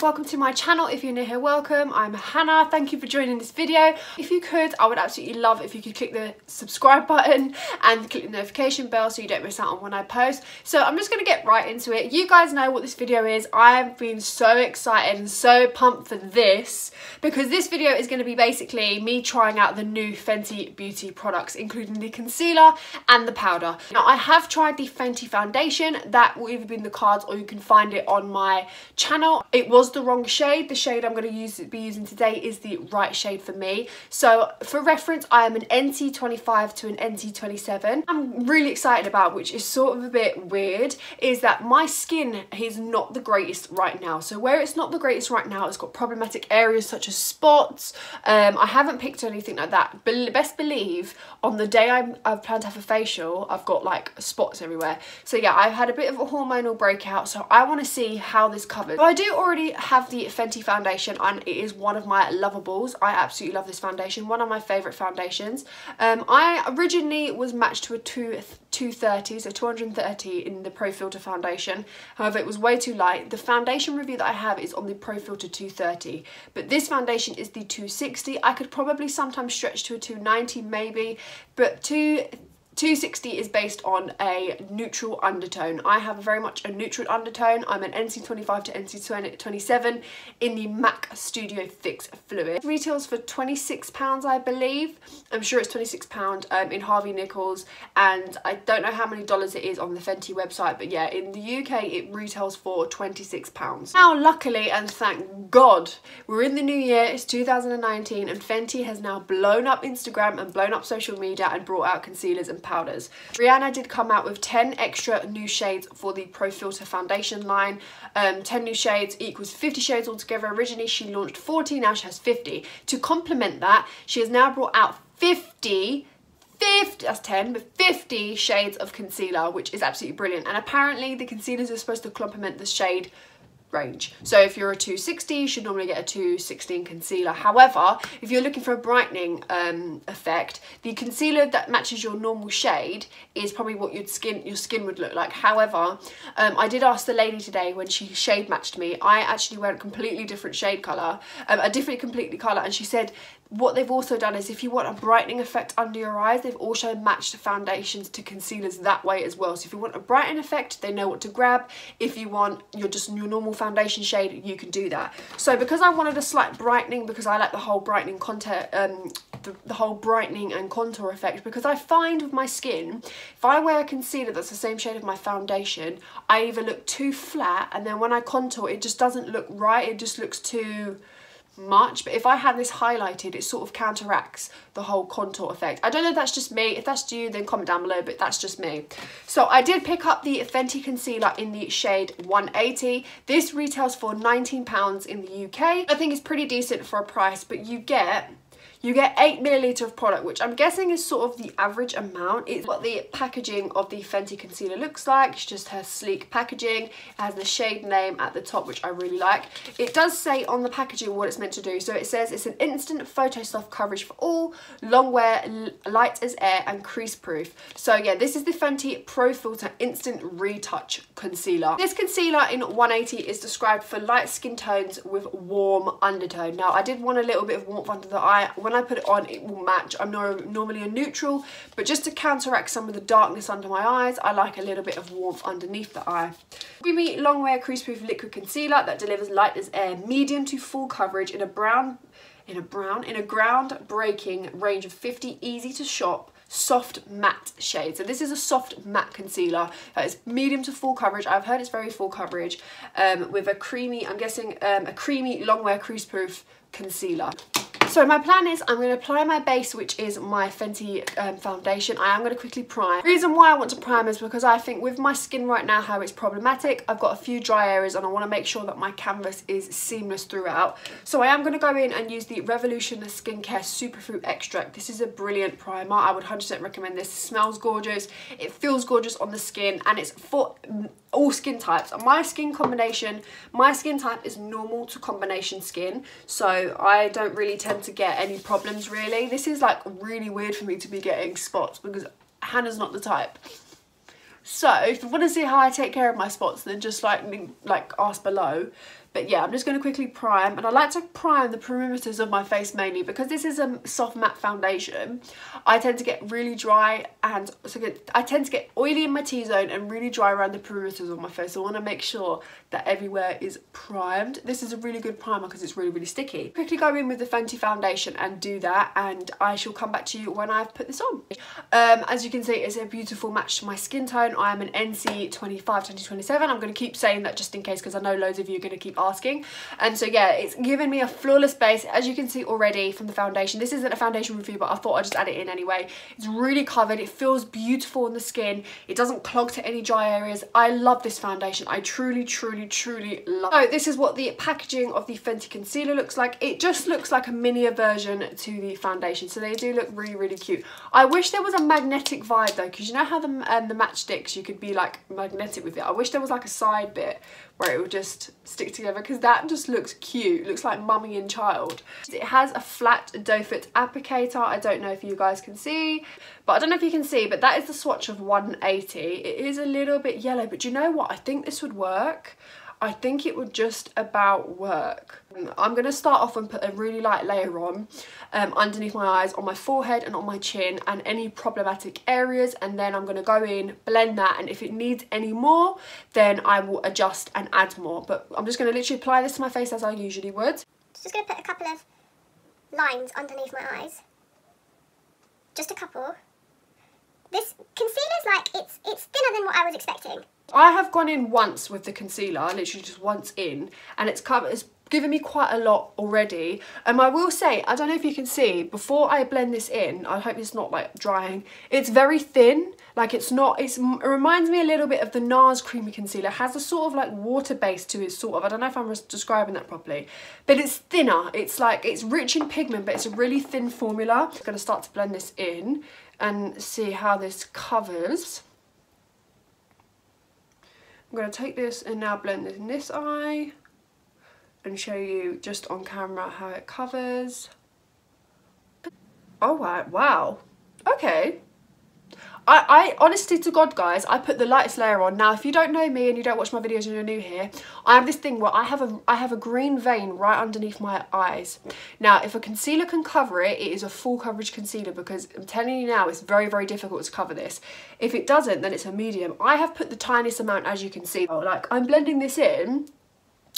welcome to my channel. If you're new here, welcome. I'm Hannah. Thank you for joining this video. If you could, I would absolutely love if you could click the subscribe button and click the notification bell so you don't miss out on when I post. So I'm just going to get right into it. You guys know what this video is. I've been so excited and so pumped for this because this video is going to be basically me trying out the new Fenty beauty products, including the concealer and the powder. Now I have tried the Fenty foundation. That will either be in the cards or you can find it on my channel. It was the wrong shade. The shade I'm going to be using today is the right shade for me. So for reference, I am an NT25 to an NT27. I'm really excited about, which is sort of a bit weird, is that my skin is not the greatest right now. So where it's not the greatest right now, it's got problematic areas such as spots. I haven't picked anything like that. Best believe on the day I've planned to have a facial, I've got like spots everywhere. So yeah, I've had a bit of a hormonal breakout, so I want to see how this covers. So I do already have the Fenty foundation and it is one of my lovables. I absolutely love this foundation, one of my favourite foundations. I originally was matched to a 230, so 230 in the Pro Filter foundation. However, it was way too light. The foundation review that I have is on the Pro Filter 230, but this foundation is the 260. I could probably sometimes stretch to a 290 maybe, but 260 is based on a neutral undertone. I have very much a neutral undertone. I'm an NC25 to NC27 in the MAC Studio Fix Fluid. It retails for £26, I believe. I'm sure it's £26 in Harvey Nichols, and I don't know how many dollars it is on the Fenty website, but yeah, in the UK it retails for £26. Now, luckily and thank God, we're in the new year, it's 2019, and Fenty has now blown up Instagram and blown up social media and brought out concealers and powders. Rihanna did come out with 10 extra new shades for the Pro Filter foundation line. 10 new shades equals 50 shades altogether. Originally she launched 40, now she has 50. To complement that, she has now brought out 50, that's 10, but 50 shades of concealer, which is absolutely brilliant. And apparently the concealers are supposed to complement the shade range. So if you're a 260, you should normally get a 216 concealer. However, if you're looking for a brightening effect, the concealer that matches your normal shade is probably what your skin would look like. However, I did ask the lady today when she shade matched me. I actually went a completely different shade colour, completely colour, and she said what they've also done is if you want a brightening effect under your eyes, they've also matched foundations to concealers that way as well. So if you want a brightening effect, they know what to grab. If you want your normal foundation shade, you can do that. So because I wanted a slight brightening, because I like the whole brightening the whole brightening and contour effect, because I find with my skin, if I wear a concealer that's the same shade of my foundation, I either look too flat, and then when I contour, it just doesn't look right. It just looks too much. But if I have this highlighted, it sort of counteracts the whole contour effect. I don't know if that's just me. If that's you, then comment down below, but that's just me. So I did pick up the Fenty concealer in the shade 180. This retails for £19 in the UK. I think it's pretty decent for a price, but you get 8 milliliter of product, which I'm guessing is sort of the average amount. It's what the packaging of the Fenty concealer looks like. It's just her sleek packaging. It has the shade name at the top, which I really like. It does say on the packaging what it's meant to do. So it says it's an instant photo soft coverage for all, long wear, light as air, and crease proof. So yeah, this is the Fenty Pro Filter Instant Retouch Concealer. This concealer in 180 is described for light skin tones with warm undertone. Now I did want a little bit of warmth under the eye. When I put it on, it will match. I'm normally a neutral, but just to counteract some of the darkness under my eyes, I like a little bit of warmth underneath the eye. Creamy long wear crease proof liquid concealer that delivers light as air, medium to full coverage in a groundbreaking range of 50 easy to shop soft matte shades. So this is a soft matte concealer that is medium to full coverage. I've heard it's very full coverage, with a creamy, I'm guessing a creamy long wear crease proof concealer. So my plan is I'm going to apply my base, which is my Fenty foundation. I am going to quickly prime. The reason why I want to prime is because I think with my skin right now, how it's problematic, I've got a few dry areas and I want to make sure that my canvas is seamless throughout. So I am going to go in and use the Revolution Skincare Superfruit Extract. This is a brilliant primer. I would 100% recommend this. It smells gorgeous. It feels gorgeous on the skin, and it's for all skin types. My skin type is normal to combination skin, so I don't really tend to get any problems really. This is like really weird for me to be getting spots because Hannah's not the type. So if you want to see how I take care of my spots, then just like ask below. But yeah, I'm just going to quickly prime, and I like to prime the perimeters of my face mainly because this is a soft matte foundation. I tend to get really dry, and I tend to get oily in my T-zone and really dry around the perimeters of my face. So I want to make sure that everywhere is primed. This is a really good primer because it's really, really sticky. Quickly go in with the Fenty foundation and do that, and I shall come back to you when I've put this on. As you can see, it's a beautiful match to my skin tone. I am an NC 25 2027. I'm going to keep saying that just in case because I know loads of you are going to keep asking. And so yeah, it's given me a flawless base, as you can see already from the foundation. This isn't a foundation review, but I thought I'd just add it in anyway. It's really covered. It feels beautiful on the skin. It doesn't clog to any dry areas. I love this foundation. I truly, truly, truly love it. So this is what the packaging of the Fenty concealer looks like. It just looks like a miniature version to the foundation. So they do look really, really cute. I wish there was a magnetic vibe though, because you know how the matchsticks, you could be like magnetic with it. I wish there was like a side bit where it would just stick together, because that just looks cute. It looks like mummy and child. It has a flat doe foot applicator. I don't know if you guys can see, but I don't know if you can see, but that is the swatch of 180. It is a little bit yellow, but you know what? I think this would work. I think it would just about work. I'm going to start off and put a really light layer on underneath my eyes, on my forehead and on my chin and any problematic areas, and then I'm going to go in, blend that, and if it needs any more then I will adjust and add more. But I'm just going to literally apply this to my face as I usually would. Just going to put a couple of lines underneath my eyes. Just a couple. This concealer's like, it's thinner than what I was expecting. I have gone in once with the concealer, literally just once in, and it's given me quite a lot already. I will say, I don't know if you can see, before I blend this in, I hope it's not like drying, it's very thin. Like it reminds me a little bit of the NARS creamy concealer. It has a sort of like water base to it, sort of. I don't know if I'm describing that properly, but it's thinner. It's like, it's rich in pigment, but it's a really thin formula. I'm gonna start to blend this in and see how this covers. I'm going to take this and now blend this in this eye and show you just on camera how it covers. Oh wow, okay. I honestly to God guys, I put the lightest layer on. Now if you don't know me and you don't watch my videos and you're new here, I have this thing where I have a green vein right underneath my eyes. Now if a concealer can cover it, it is a full coverage concealer, because I'm telling you now, it's very, very difficult to cover this. If it doesn't, then it's a medium. I have put the tiniest amount, as you can see. Like I'm blending this in.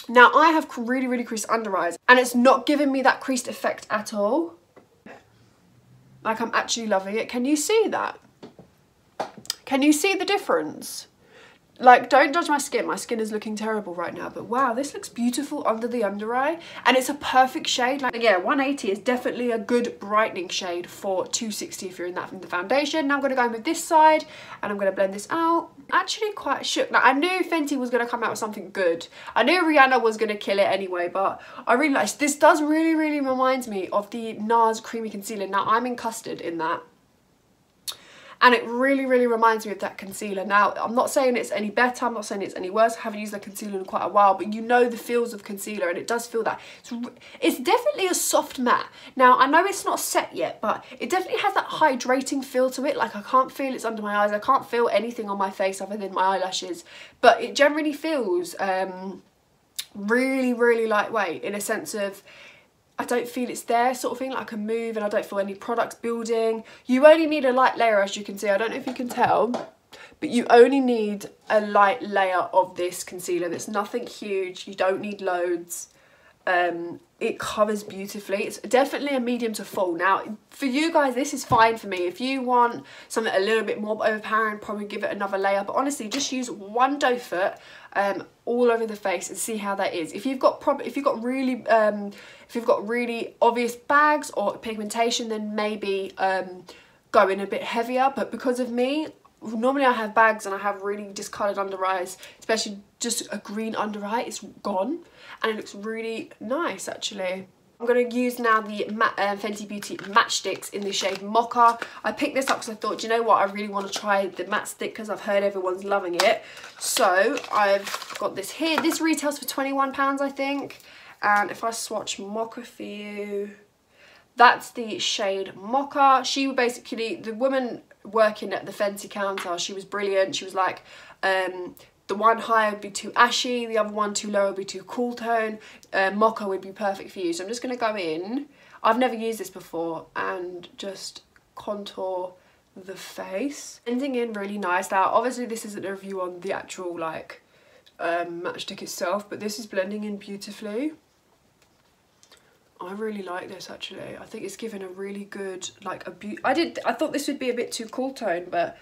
Now I have really, really creased under eyes and it's not giving me that creased effect at all. Like I'm actually loving it. Can you see that? Can you see the difference? Like, don't judge my skin. My skin is looking terrible right now, but wow, this looks beautiful under the under eye, and it's a perfect shade. Like, yeah, 180 is definitely a good brightening shade for 260 if you're in that from the foundation. Now I'm going to go in with this side, and I'm going to blend this out. Actually quite shook. Now, I knew Fenty was going to come out with something good. I knew Rihanna was going to kill it anyway, but I really like this. Does really, really reminds me of the NARS Creamy Concealer. Now, I'm in custard in that. And it really, really reminds me of that concealer. Now, I'm not saying it's any better, I'm not saying it's any worse. I haven't used that concealer in quite a while, but you know the feels of concealer, and it does feel that. It's definitely a soft matte. Now, I know it's not set yet, but it definitely has that hydrating feel to it. Like, I can't feel it's under my eyes. I can't feel anything on my face other than my eyelashes. But it generally feels really, really lightweight in a sense of, I don't feel it's there sort of thing, like I can move and I don't feel any products building. You only need a light layer, as you can see. I don't know if you can tell, but you only need a light layer of this concealer. There's nothing huge, you don't need loads. It covers beautifully. It's definitely a medium to full. Now for you guys, this is fine for me. If you want something a little bit more overpowering, probably give it another layer, but honestly just use one doe foot all over the face and see how that is. If you've got really obvious bags or pigmentation, then maybe go in a bit heavier. But because of me, normally I have bags and I have really discoloured under eyes, especially just a green under eye. It's gone and it looks really nice actually. I'm going to use now the Fenty Beauty matchsticks in the shade Mocha. I picked this up because I thought, you know what, I really want to try the matte stick because I've heard everyone's loving it. So I've got this here. This retails for £21, I think. And if I swatch Mocha for you, that's the shade Mocha. She basically, the woman working at the Fenty counter, she was brilliant. She was like, the one higher would be too ashy, the other one too low would be too cool tone. Mocha would be perfect for you. So I'm just going to go in. I've never used this before, and just contour the face. Blending in really nice. Now obviously this isn't a review on the actual like matchstick itself, but this is blending in beautifully. I really like this actually. I think it's given a really good like I thought this would be a bit too cool tone, but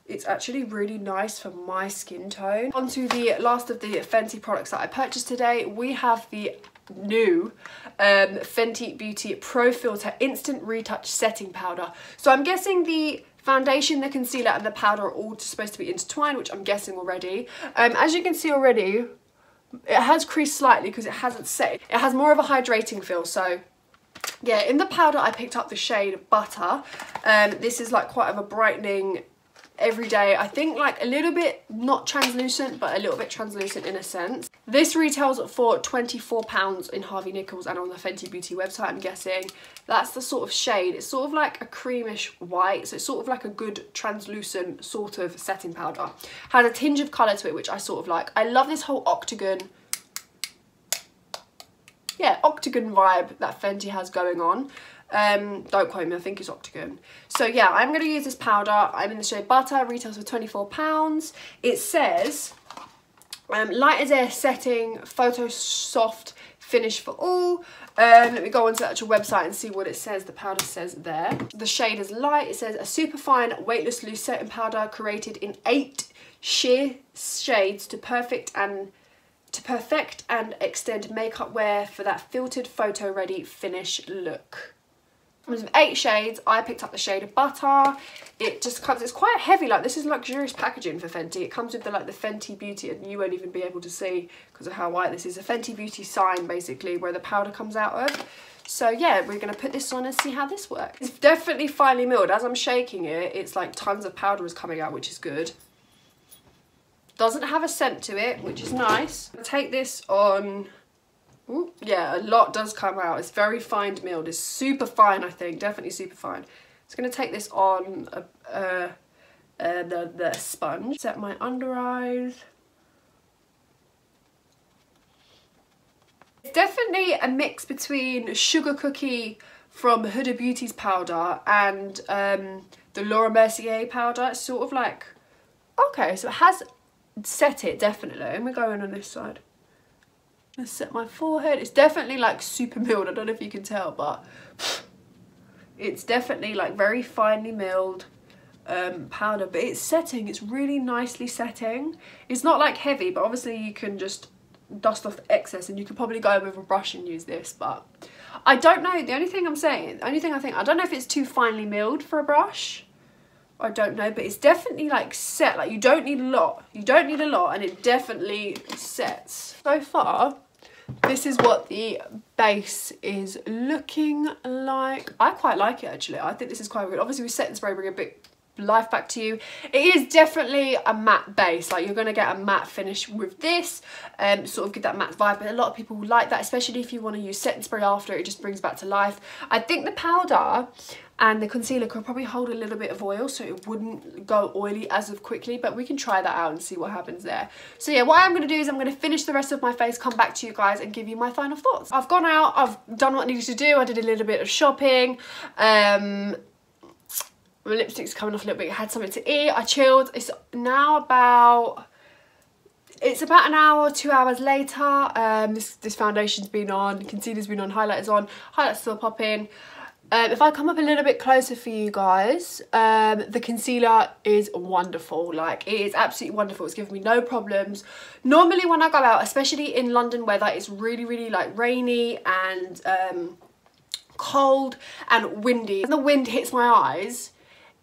it's actually really nice for my skin tone. On to the last of the Fenty products that I purchased today. We have the new Fenty Beauty Pro Filter Instant Retouch Setting Powder. So I'm guessing the foundation, the concealer and the powder are all supposed to be intertwined, which I'm guessing already. As you can see already, it has creased slightly because it hasn't set. It has more of a hydrating feel. So yeah, in the powder I picked up the shade Butter. This is like quite of a brightening everyday, I think like a little bit not translucent but a little bit translucent in a sense. This retails for £24 in Harvey Nichols and on the Fenty Beauty website. I'm guessing that's the sort of shade. It's sort of like a creamish white, so it's sort of like a good translucent sort of setting powder. Has a tinge of colour to it, which I sort of like. I love this whole octagon vibe that Fenty has going on. Don't quote me, I think it's octagon. So yeah, I'm going to use this powder. I'm in the shade Butter, retails for £24. It says light as air setting, photo soft finish for all. Let me go onto the actual website and see what it says. The powder says there. The shade is light. It says a super fine weightless loose setting powder created in 8 sheer shades to perfect and extend makeup wear for that filtered photo ready finish look. Comes with 8 shades. I picked up the shade of Butter. It just comes, it's quite heavy, like this is luxurious packaging for Fenty. It comes with the like the Fenty Beauty, and you won't even be able to see because of how white this is, a Fenty Beauty sign basically where the powder comes out of. So yeah, we're going to put this on and see how this works. It's definitely finely milled. As I'm shaking it, it's like tons of powder is coming out, which is good. Doesn't have a scent to it, which is nice. I'll take this on. Ooh, yeah, a lot does come out. It's very fine milled. It's super fine, I think. Definitely super fine. It's going to take this on the sponge. Set my under eyes. It's definitely a mix between Sugar Cookie from Huda Beauty's powder and the Laura Mercier powder. It's sort of like, okay, so it has set it, definitely. And we're going on this side. Let's set my forehead. It's definitely like super milled. I don't know if you can tell, but it's definitely like very finely milled powder, but it's setting. It's really nicely setting. It's not like heavy, but obviously you can just dust off the excess, and you could probably go with a brush and use this, but I don't know. The only thing I'm saying, the only thing I think, I don't know if it's too finely milled for a brush. I don't know, but it's definitely like set. Like you don't need a lot. You don't need a lot, and it definitely sets. So far, this is what the base is looking like. I quite like it actually. I think this is quite good. Obviously, we set and spray, bring a bit life back to you. It is definitely a matte base. Like you're going to get a matte finish with this, sort of give that matte vibe. But a lot of people like that, especially if you want to use set and spray after. It just brings back to life. I think the powder and the concealer could probably hold a little bit of oil, so it wouldn't go oily as of quickly, but we can try that out and see what happens there. So yeah, what I'm going to do is I'm going to finish the rest of my face, come back to you guys and give you my final thoughts. I've gone out, I've done what I needed to do. I did a little bit of shopping. My lipstick's coming off a little bit. I had something to eat. I chilled. It's now about an hour, 2 hours later. This foundation's been on, concealer's been on, highlighter's on, highlight's still popping. If I come up a little bit closer for you guys, the concealer is wonderful. Like, it is absolutely wonderful. It's given me no problems. Normally when I go out, especially in London weather, it's really, really like rainy and cold and windy. When the wind hits my eyes,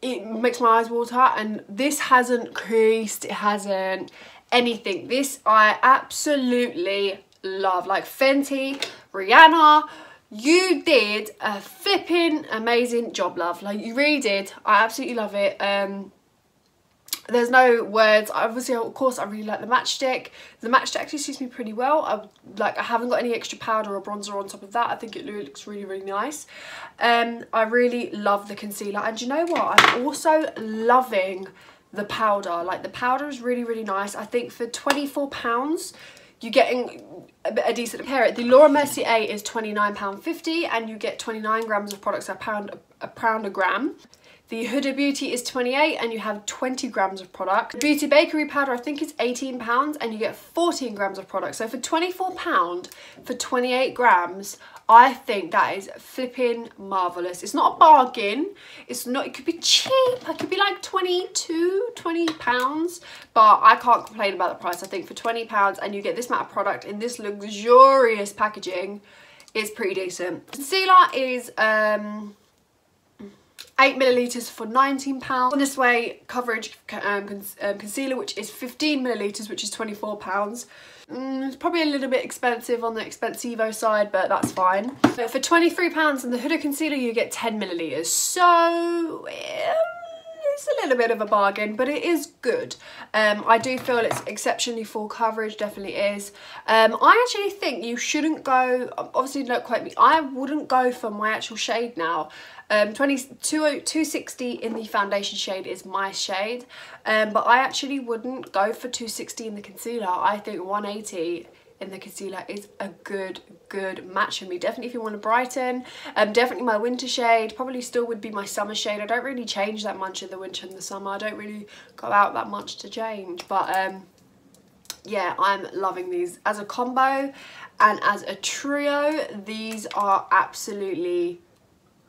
it makes my eyes water, and this hasn't creased, it hasn't anything. This I absolutely love. Like Fenty, Rihanna, you did a flipping amazing job, love. Like you really did. I absolutely love it. There's no words. Obviously, of course, I really like the matchstick. The matchstick actually suits me pretty well. I haven't got any extra powder or bronzer on top of that. I think it looks really, really nice. I really love the concealer. And you know what? I'm also loving the powder. Like, the powder is really, really nice. I think for £24, you're getting a decent pair. The Laura Mercier is £29.50 and you get 29 grams of products, a pound a gram. The Huda Beauty is 28 and you have 20 grams of product. The Beauty Bakery powder I think is £18 and you get 14 grams of product. So for £24 for 28 grams, I think that is flipping marvellous. It's not a bargain. It's not, it could be cheap. It could be like £20, but I can't complain about the price. I think for £20 and you get this amount of product in this luxurious packaging, is pretty decent. Concealer is 8 millilitres for £19. On this way, coverage concealer, which is 15 millilitres, which is £24. It's probably a little bit expensive on the expensivo side, but that's fine. But for £23 in the Huda concealer, you get 10 millilitres. So it's a little bit of a bargain, but it is good. I do feel it's exceptionally full coverage, definitely is. I actually think you shouldn't go, obviously don't quote me, I wouldn't go for my actual shade now. 260 in the foundation shade is my shade, but I actually wouldn't go for 260 in the concealer. I think 180 in the concealer is a good match for me. Definitely if you want to brighten, definitely my winter shade, probably still would be my summer shade. I don't really change that much in the winter and the summer. I don't really go out that much to change, but yeah, I'm loving these as a combo and as a trio. These are absolutely,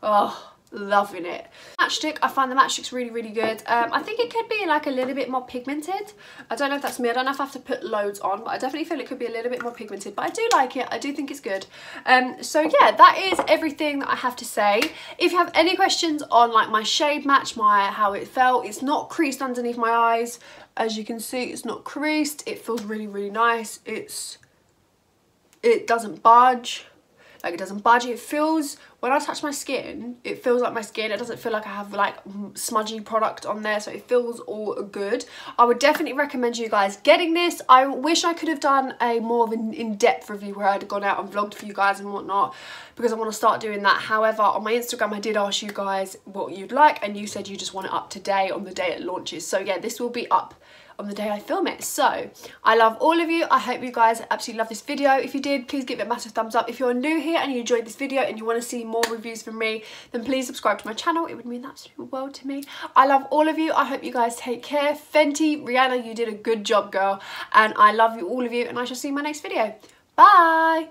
oh, loving it. Matchstick, I find the matchstick's really good. I think it could be like a little bit more pigmented. I don't know if that's me. I don't know if I have to put loads on, but I definitely feel it could be a little bit more pigmented, but I do like it. I do think it's good. So yeah, that is everything that I have to say. If you have any questions on like my shade match, how it felt, it's not creased underneath my eyes. As you can see, it's not creased. It feels really nice. It doesn't budge. Like, it doesn't budge. It feels, when I touch my skin, it feels like my skin. It doesn't feel like I have like smudgy product on there, so it feels all good. I would definitely recommend you guys getting this. I wish I could have done a more of an in-depth review where I'd gone out and vlogged for you guys and whatnot, because I want to start doing that. However, on my Instagram I did ask you guys what you'd like, and you said you just want it up today on the day it launches. So yeah, this will be up on the day I film it. So I love all of you. I hope you guys absolutely love this video. If you did, please give it a massive thumbs up. If you're new here and you enjoyed this video and you want to see more reviews from me, then please subscribe to my channel. It would mean the absolute world to me. I love all of you. I hope you guys take care. Fenty, Rihanna, you did a good job, girl, and I love you, all of you, and I shall see you in my next video. Bye.